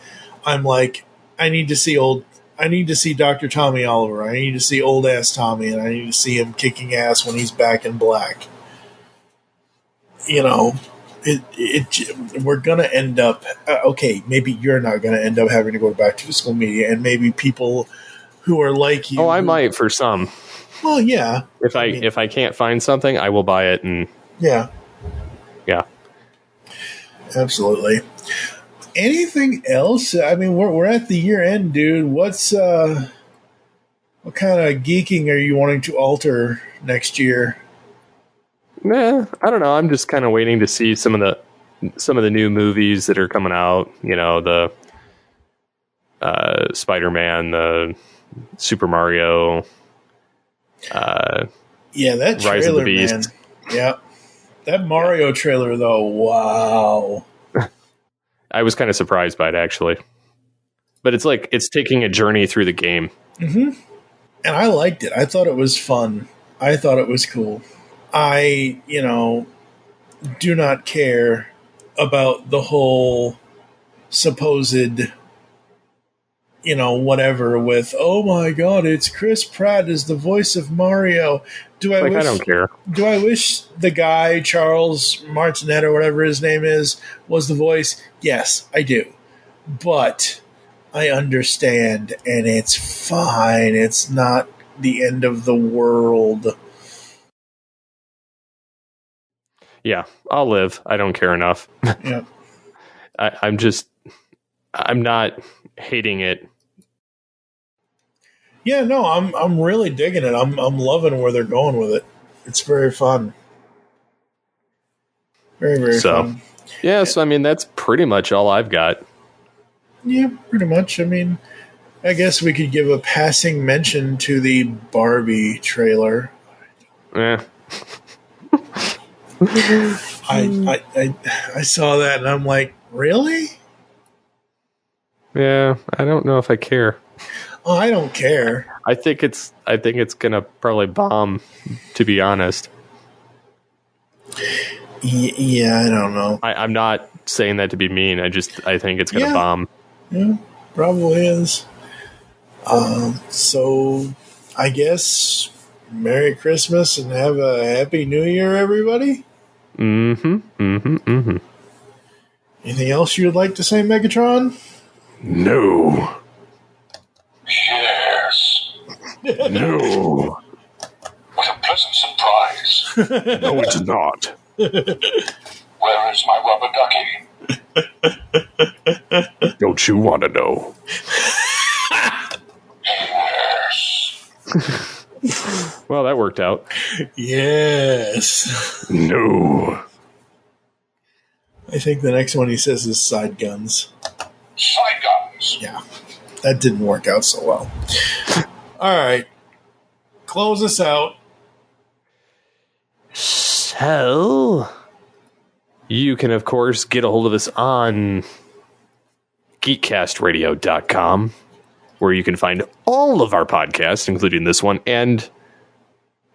I'm like, I need to see Dr. Tommy Oliver. I need to see old ass Tommy, and I need to see him kicking ass when he's back in black. You know, we're gonna end up. Okay, maybe you're not gonna end up having to go to back to school media, and maybe people who are like you. Oh, I might for some. Well, yeah. If I can't find something, I will buy it, and yeah, absolutely. Anything else? I mean, we're at the year end, dude. What kind of geeking are you wanting to alter next year? I don't know. I'm just kind of waiting to see some of the new movies that are coming out. You know, the Spider-Man, the Super Mario. That Rise trailer, of the Beast. Man. Yeah, that Mario trailer, though. Wow. I was kind of surprised by it, actually. But it's taking a journey through the game. Mm-hmm. And I liked it. I thought it was fun. I thought it was cool. I, do not care about the whole supposed, whatever with, oh my God, it's Chris Pratt as the voice of Mario. I don't care. Do I wish the guy, Charles Martinet or whatever his name is, was the voice? Yes, I do. But I understand, and it's fine. It's not the end of the world. Yeah, I'll live. I don't care enough. Yeah. I'm not hating it. Yeah, no, I'm really digging it. I'm loving where they're going with it. It's very fun. Very, very fun. Yeah, so I mean that's pretty much all I've got. Yeah, pretty much. I mean, I guess we could give a passing mention to the Barbie trailer. Yeah. I saw that and I'm like, really? Yeah, I don't know if I care. Oh, I don't care. I think it's gonna probably bomb, to be honest. Yeah, I don't know. I'm not saying that to be mean. I think it's gonna bomb. Yeah, probably is. So I guess Merry Christmas and have a Happy New Year, everybody. Anything else you would like to say, Megatron? No. Yes. No. What a pleasant surprise. No, it's not. Where is my rubber ducky? Don't you want to know? Yes. Well, that worked out. Yes. No. I think the next one he says is side guns. Side guns. Yeah. that didn't work out so well. All right. Close us out. So, you can, of course, get a hold of us on geekcastradio.com, where you can find all of our podcasts, including this one, and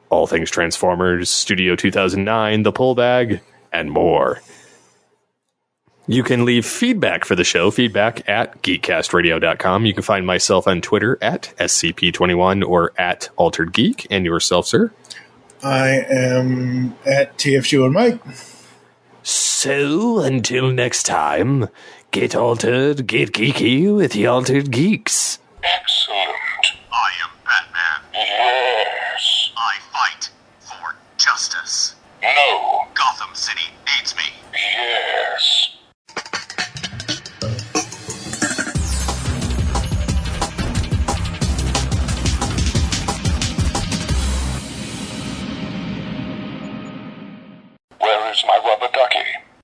all things Transformers, Studio 2009, The Pull Bag, and more. You can leave feedback for the show, feedback at geekcastradio.com. You can find myself on Twitter at SCP21 or at Altered Geek. And yourself, sir? I am at TFG1Mike. So, until next time, get altered, get geeky with the Altered Geeks. Excellent. I am Batman. Yes. I fight for justice. No. Gotham City needs me. Yes.